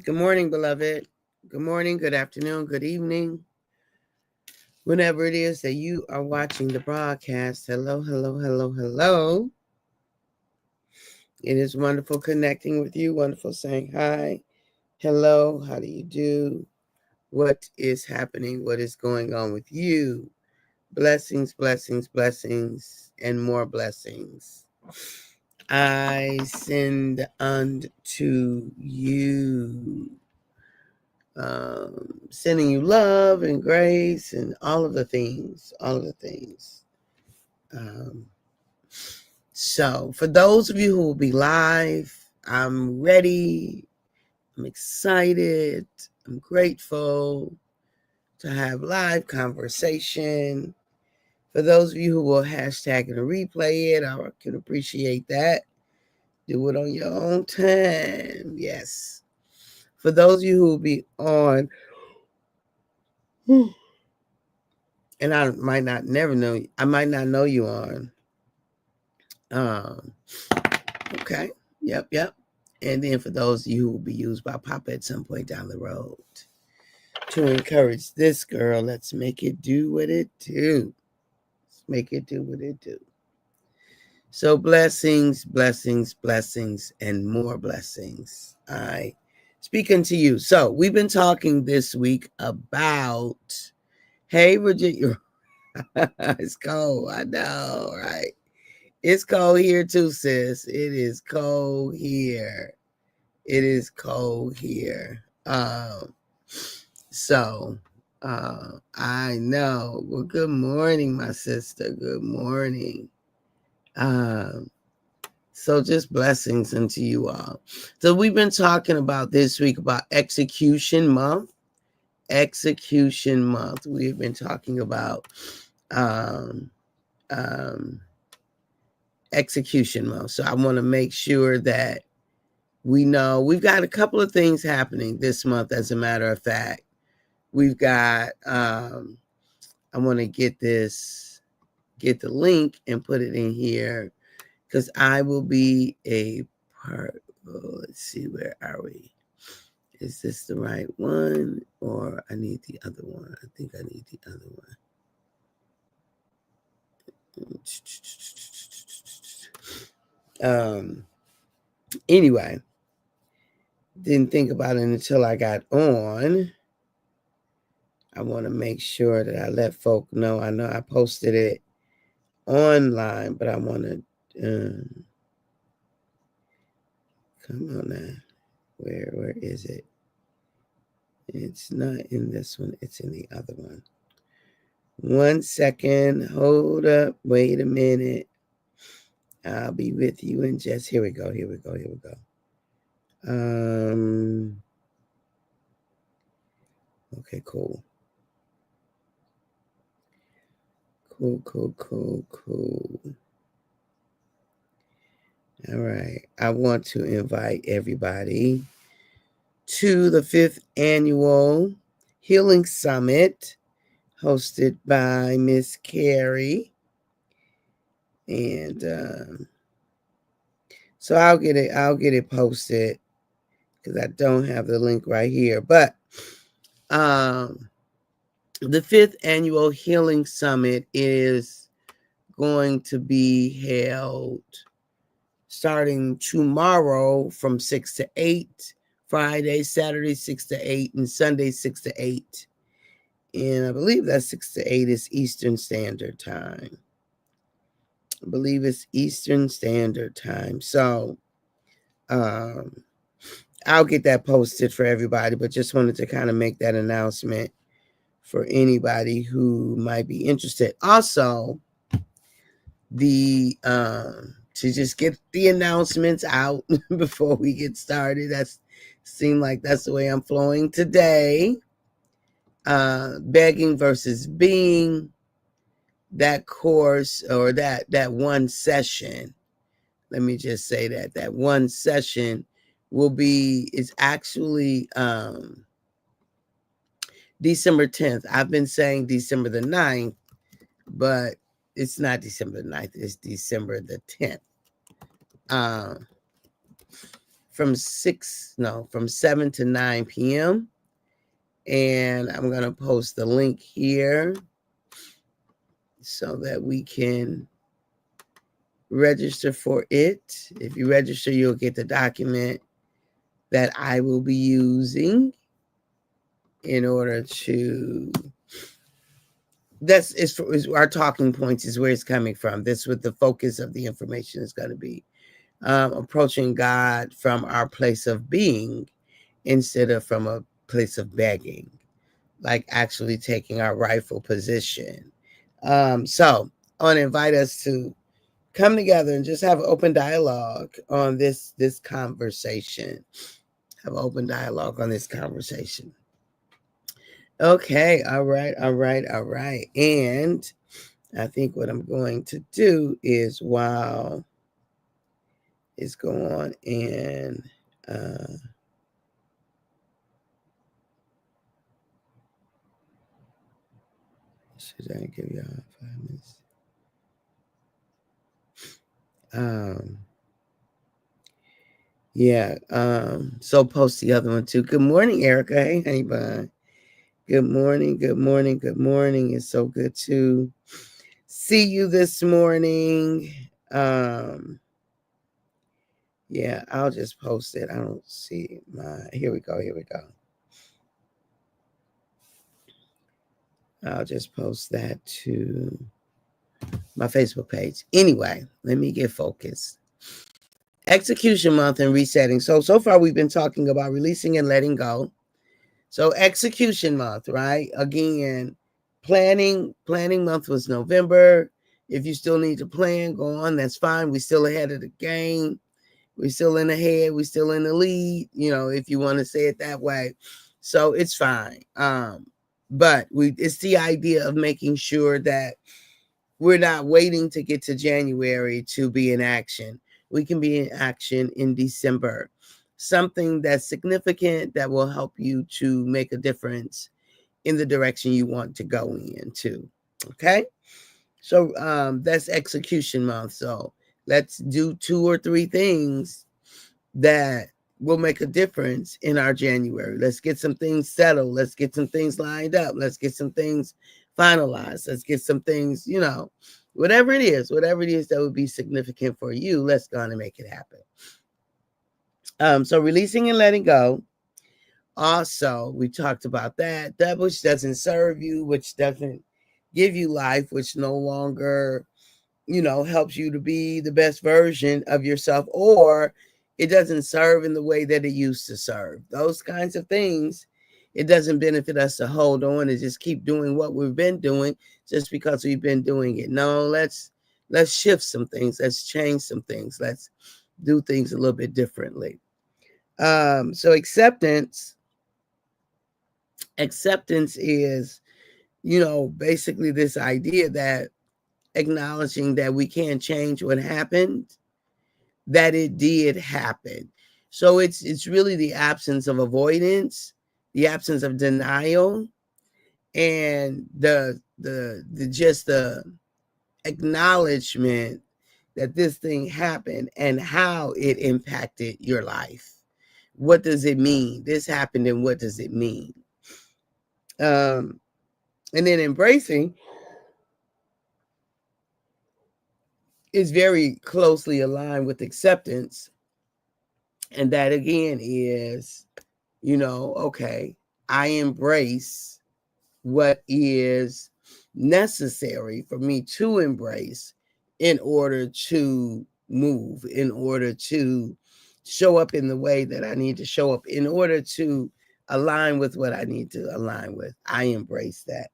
Good morning, beloved. Good morning, good afternoon, good evening. Whenever it is that you are watching the broadcast, hello, hello, hello, hello. It is wonderful connecting with you, wonderful saying hi, hello, how do you do? What is happening? What is going on with you? Blessings, blessings, blessings, and more blessings. I send unto you. Sending you love and grace and all of the things, all of the things. Um, so, for those of you who will be live, I'm ready. I'm excited. I'm grateful to have live conversation. For those of you who will hashtag and replay it, I can appreciate that. Do it on your own time. Yes. For those of you who will be on, and I might not never know, I might not know you on. Um, okay. Yep. And then for those of you who will be used by Papa at some point down the road to encourage this girl, let's make it do what it do. Let's make it do what it do. So blessings, blessings, blessings, and more blessings. I speak unto you. So we've been talking this week about, hey, Virginia, it's cold. I know, right? It's cold here too, sis. It is cold here. It is cold here. So I know. Well, good morning, my sister. Good morning. Um, so just blessings unto you all. So we've been talking about this week about execution month. Execution month. We've been talking about um um execution month. So I want to make sure that we know we've got a couple of things happening this month. As a matter of fact, we've got I want to get the link and put it in here because I will be a part. Oh, let's see, where are we? Is this the right one or I need the other one? I think I need the other one. Anyway, didn't think about it until I got on. I want to make sure that I let folk know. I know I posted it online, but I want to come on now. Where is it? It's not in this one. It's in the other one. 1 second. Hold up. Wait a minute. I'll be with you in just. Here we go. Here we go. Here we go. Okay, cool. Cool. All right. I want to invite everybody to the 5th annual Healing Summit hosted by Miss Carrie. And so I'll get it posted because I don't have the link right here. But the 5th annual Healing Summit is going to be held starting tomorrow from 6 to 8, Friday, Saturday 6 to 8, and Sunday 6 to 8. And I believe that 6 to 8 is Eastern Standard Time. I believe it's Eastern Standard Time. So I'll get that posted for everybody, but just wanted to kind of make that announcement for anybody who might be interested. Also, to just get the announcements out before we get started. That's seemed like that's the way I'm flowing today. Begging versus being, that course or that one session. Let me just say that one session is actually December 10th. I've been saying December the 9th, but it's not December the 9th, it's December the 10th. from 7 to 9 p.m. And I'm going to post the link here so that we can register for it. If you register, you'll get the document that I will be using in order to, is our talking points is where it's coming from. That's what the focus of the information is going to be. Approaching God from our place of being instead of from a place of begging, like actually taking our rightful position. So I want to invite us to come together and just have an open dialogue on this conversation. Have an open dialogue on this conversation. Okay, all right. And I think what I'm going to do is, while it's going on, and should I give y'all 5 minutes? Yeah. So post the other one too. Good morning, Erica. Hey, honey bun. Good morning. It's so good to see you this morning. Yeah, I'll just post it. I don't see here we go. I'll just post that to my Facebook page. Anyway, let me get focused. Execution month and resetting. So far we've been talking about releasing and letting go. So execution month, right? Again, planning month was November. If you still need to plan, go on. That's fine. We're still ahead of the game. We're still in the head. We're still in the lead, if you want to say it that way. So it's fine. But it's the idea of making sure that we're not waiting to get to January to be in action. We can be in action in December. Something that's significant that will help you to make a difference in the direction you want to go into. Okay? So that's execution month. So let's do 2 or 3 things that will make a difference in our January. Let's get some things settled. Let's get some things lined up. Let's get some things finalized. Let's get some things, whatever it is that would be significant for you, let's go on and make it happen. So releasing and letting go. Also, we talked about that which doesn't serve you, which doesn't give you life, which no longer, helps you to be the best version of yourself, or it doesn't serve in the way that it used to serve. Those kinds of things, it doesn't benefit us to hold on and just keep doing what we've been doing just because we've been doing it. No, let's shift some things. Let's change some things. Let's do things a little bit differently. So acceptance is, basically this idea that acknowledging that we can't change what happened, that it did happen. So it's really the absence of avoidance, the absence of denial, and the acknowledgement that this thing happened and how it impacted your life. What does it mean? This happened, and what does it mean? And then embracing is very closely aligned with acceptance. And that again is, okay, I embrace what is necessary for me to embrace in order to move, in order to show up in the way that I need to show up, in order to align with what I need to align with. I embrace that.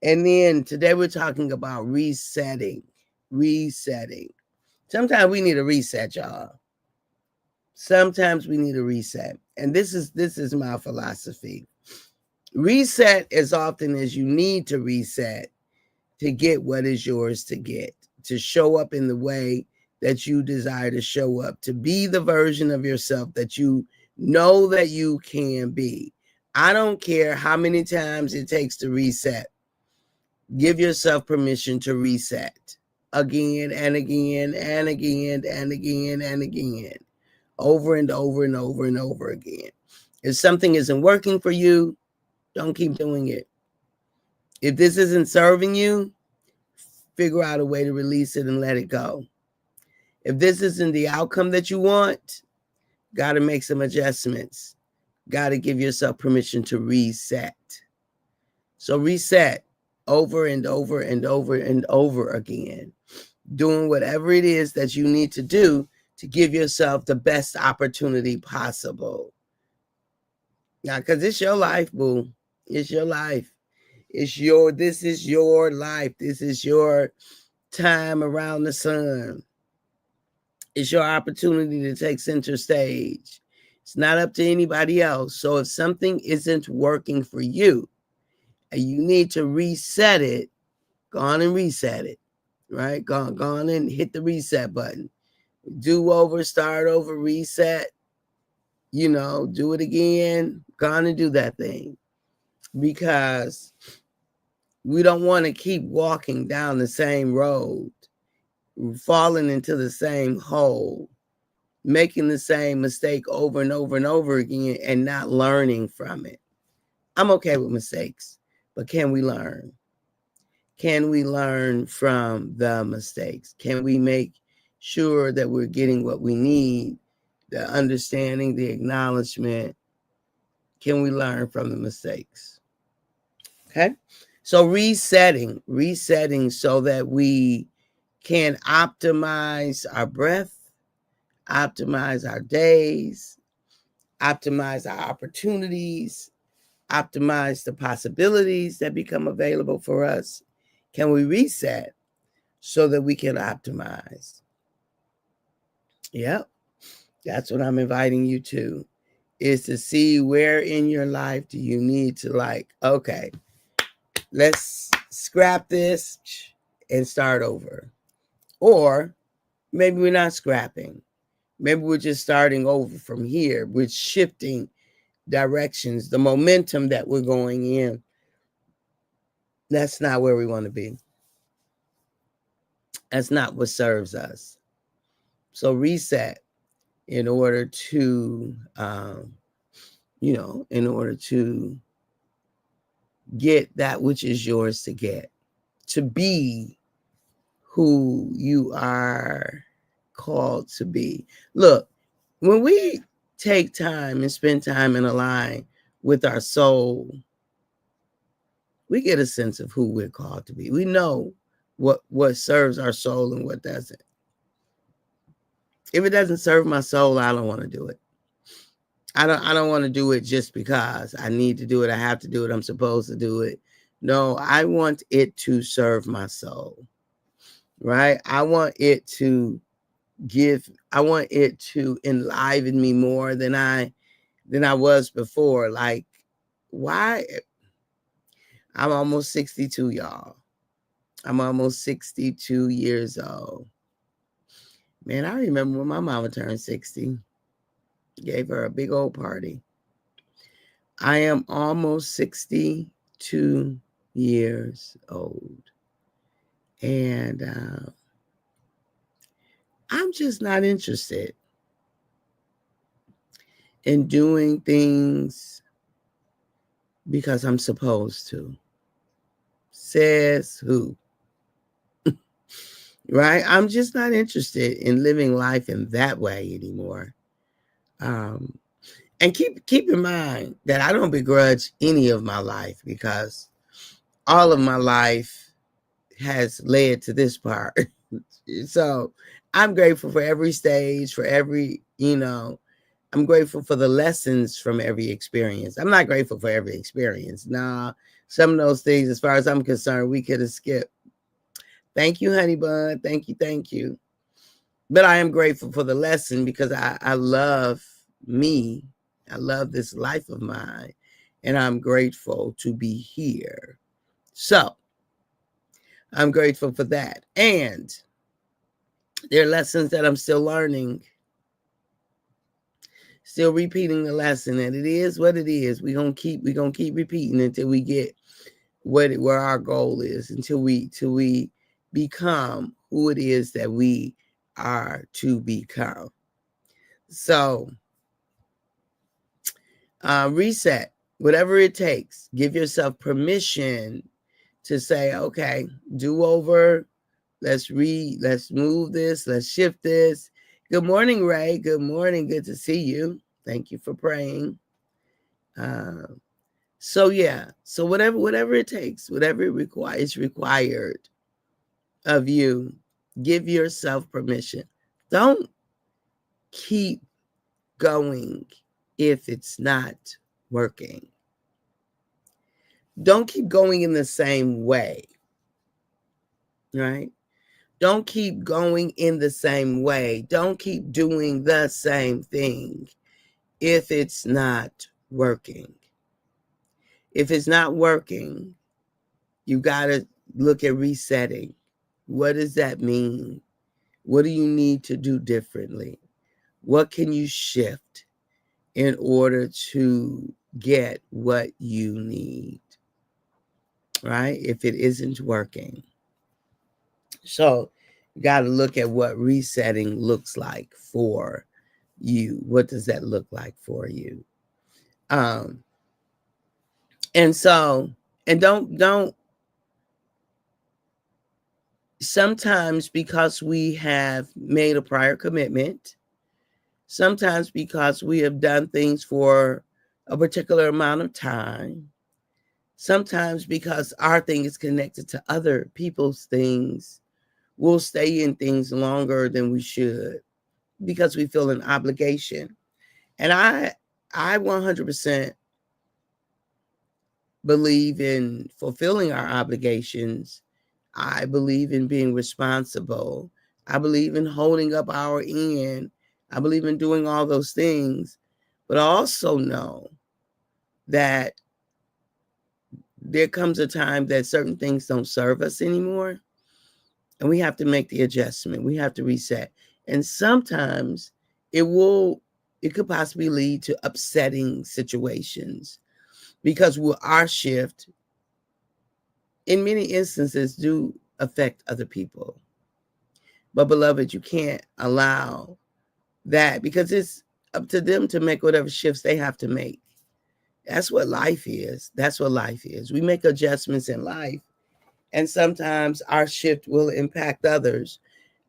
And then today we're talking about resetting. Sometimes we need a reset, y'all. Sometimes we need a reset. And this is my philosophy. Reset as often as you need to reset to get what is yours to get, to show up in the way that you desire to show up, to be the version of yourself that you know that you can be. I don't care how many times it takes to reset. Give yourself permission to reset again and again and again and again and again. over and over and over and over again. If something isn't working for you, don't keep doing it. If this isn't serving you, figure out a way to release it and let it go. If this isn't the outcome that you want, got to make some adjustments. Got to give yourself permission to reset. So reset over and over and over and over again, doing whatever it is that you need to do to give yourself the best opportunity possible. Now, because it's your life, boo. It's your life. This is your life. This is your time around the sun. It's your opportunity to take center stage. It's not up to anybody else. So if something isn't working for you and you need to reset it, go on and reset it, right? Go on and hit the reset button. Do over, start over, reset, do it again. Go on and do that thing, because we don't want to keep walking down the same road, falling into the same hole, making the same mistake over and over and over again and not learning from it. I'm okay with mistakes, but can we learn? Can we learn from the mistakes? Can we make sure that we're getting what we need, the understanding, the acknowledgement? Can we learn from the mistakes? Okay. So resetting so that we can optimize our breath, optimize our days, optimize our opportunities, optimize the possibilities that become available for us. Can we reset so that we can optimize? Yep. That's what I'm inviting you to, is to see where in your life do you need to okay, let's scrap this and start over. Or maybe we're not scrapping. Maybe we're just starting over from here. We're shifting directions, the momentum that we're going in. That's not where we want to be. That's not what serves us. So reset in order to, in order to get that which is yours to get, to be who you are called to be. Look, when we take time and spend time and align with our soul, we get a sense of who we're called to be. We know what serves our soul and what doesn't. If it doesn't serve my soul, I don't want to do it. I don't want to do it just because I need to do it. I have to do it. I'm supposed to do it. No, I want it to serve my soul, right? I want it to enliven me more than I was before. Like, why? I'm almost 62, y'all. I'm almost 62 years old. Man, I remember when my mama turned 60. Gave her a big old party. I am almost 62 years old. And I'm just not interested in doing things because I'm supposed to. Says who? Right? I'm just not interested in living life in that way anymore. And keep in mind that I don't begrudge any of my life, because all of my life has led to this part. So I'm grateful for every stage, for every, I'm grateful for the lessons from every experience. I'm not grateful for every experience. Nah, some of those things, as far as I'm concerned, we could have skipped. Thank you, honey bun. Thank you. But I am grateful for the lesson, because I love me. I love this life of mine, and I'm grateful to be here. So I'm grateful for that. And there are lessons that I'm still learning, still repeating the lesson, and it is what it is. We're gonna keep repeating until we get where our goal is, until we become who it is that we are to become. So reset, whatever it takes. Give yourself permission to say, okay, do over. Let's move this, let's shift this. Good morning, Ray. Good morning. Good to see you. Thank you for praying. So yeah, so whatever it takes, whatever it requires, required of you, give yourself permission. Don't keep going if it's not working. Don't keep going in the same way, right? Don't keep going in the same way. Don't keep doing the same thing if it's not working. If it's not working, you got to look at resetting. What does that mean? What do you need to do differently? What can you shift in order to get what you need, right? If it isn't working. So you got to look at what resetting looks like for you. What does that look like for you? And so, and don't sometimes because we have made a prior commitment, sometimes because we have done things for a particular amount of time, sometimes because our thing is connected to other people's things, we'll stay in things longer than we should because we feel an obligation. And I 100% believe in fulfilling our obligations. I believe in being responsible. I believe in holding up our end. I believe in doing all those things. But I also know that there comes a time that certain things don't serve us anymore. And we have to make the adjustment. We have to reset. And sometimes it could possibly lead to upsetting situations because our shift in many instances do affect other people. But beloved, you can't allow that because it's up to them to make whatever shifts they have to make. That's what life is. That's what life is. We make adjustments in life, and sometimes our shift will impact others.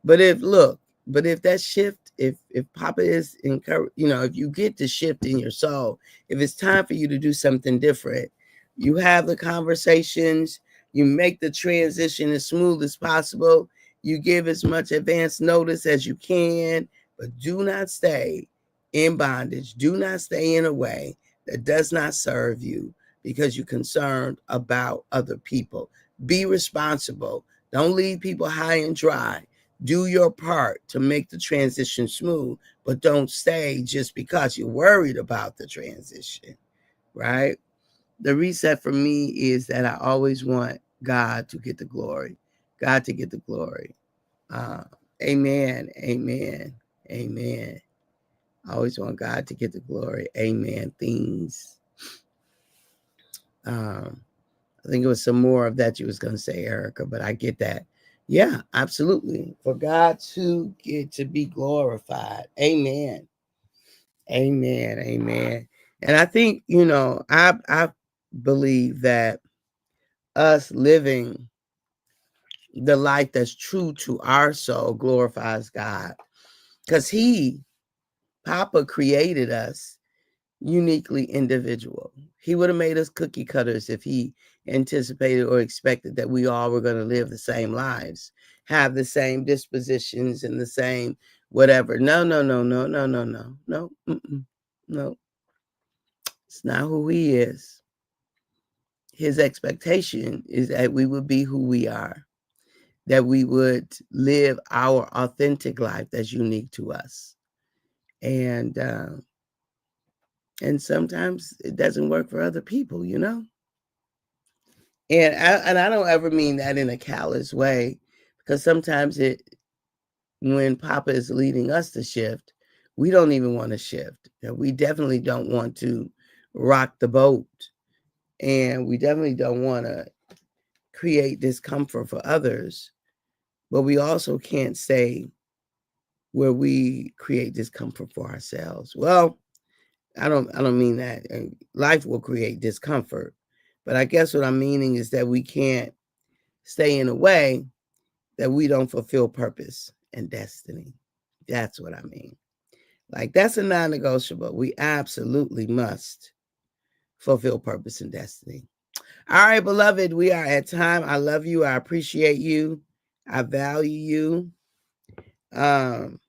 But if that shift, if Papa is encouraged, if you get the shift in your soul, if it's time for you to do something different, you have the conversations, you make the transition as smooth as possible, you give as much advance notice as you can, but do not stay in bondage. Do not stay in a way that does not serve you because you're concerned about other people. Be responsible. Don't leave people high and dry. Do your part to make the transition smooth, but don't stay just because you're worried about the transition, right? The reset for me is that I always want God to get the glory. God to get the glory. Amen. Amen. Amen. I always want God to get the glory. Amen. Things. I think it was some more of that you was going to say, Erica, but I get that. Yeah, absolutely. For God to get to be glorified. Amen. Amen. Amen. And I think, I believe that us living the life that's true to our soul glorifies God because Papa created us uniquely individual. He would have made us cookie cutters if he anticipated or expected that we all were going to live the same lives, have the same dispositions and the same whatever. No, no, no, no, no, no, no, no, no. It's not who he is. His expectation is that we would be who we are, that we would live our authentic life that's unique to us. And sometimes it doesn't work for other people, And I don't ever mean that in a callous way, because sometimes when Papa is leading us to shift, we don't even want to shift. We definitely don't want to rock the boat, and we definitely don't want to create discomfort for others. But we also can't say where we create discomfort for ourselves. Well, I don't mean that. Life will create discomfort, but I guess what I'm meaning is that we can't stay in a way that we don't fulfill purpose and destiny. That's what I mean. Like, that's a non-negotiable. We absolutely must fulfill purpose and destiny. All right, beloved, we are at time. I love you. I appreciate you. I value you. And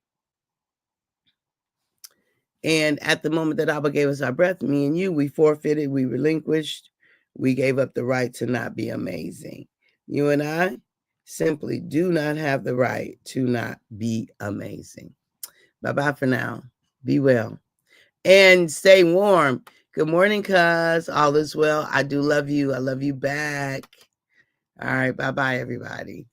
at the moment that Abba gave us our breath, me and you, we forfeited, we relinquished, we gave up the right to not be amazing. You and I simply do not have the right to not be amazing. Bye-bye for now. Be well. And stay warm. Good morning, cuz. All is well. I do love you. I love you back. All right. Bye-bye, everybody.